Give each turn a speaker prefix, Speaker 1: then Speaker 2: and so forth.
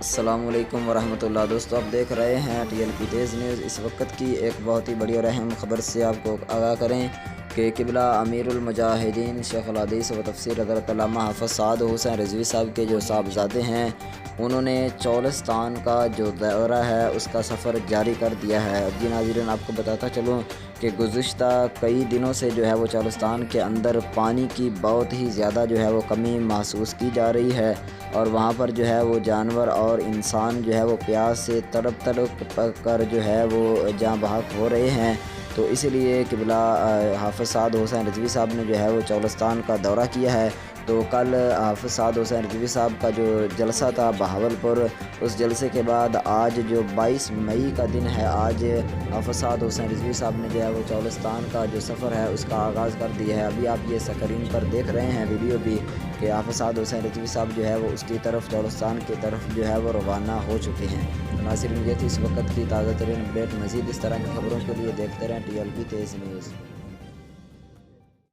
Speaker 1: السلام علیکم ورحمۃ اللہ دوستو، آپ دیکھ رہے ہیں ٹی ایل پی تیز نیوز۔ اس وقت کی ایک بہت ہی بڑی اور اہم خبر سے آپ کو آگاہ کریں کہ قبلہ امیر المجاہدین شیخ الحدیث و تفسیر حضرت علامہ حافظ سعد حسین رضوی صاحب کے جو صاحبزادے ہیں، انہوں نے چولستان کا جو دورہ ہے اس کا سفر جاری کر دیا ہے۔ جی ناظرین، آپ کو بتاتا چلوں کہ گزشتہ کئی دنوں سے جو ہے وہ چولستان کے اندر پانی کی بہت ہی زیادہ جو ہے وہ کمی محسوس کی جا رہی ہے، اور وہاں پر جو ہے وہ جانور اور انسان جو ہے وہ پیاس سے تڑپ کر جو ہے وہ جاں بحق ہو رہے ہیں۔ تو اس لیے قبلہ حافظ سعد حسین رضوی صاحب نے جو ہے وہ چولستان کا دورہ کیا ہے۔ تو کل حافظ سعد حسین رضوی صاحب کا جو جلسہ تھا بہاولپور، اس جلسے کے بعد آج جو 22 مئی کا دن ہے، آج حافظ سعد حسین رضوی صاحب نے جو ہے وہ چولستان کا جو سفر ہے اس کا آغاز کر دیا ہے۔ ابھی آپ یہ سکرین پر دیکھ رہے ہیں ویڈیو بھی کہ حافظ سعد حسین رضوی صاحب جو ہے وہ اس کی طرف چولستان کی طرف جو ہے وہ روانہ ہو چکے ہیں۔ ناظرین، یہ تھی اس وقت کی تازہ ترین اپڈیٹ۔ مزید اس طرح کی خبروں کے لیے دیکھتے رہیں ٹی ایل پی تیز نیوز۔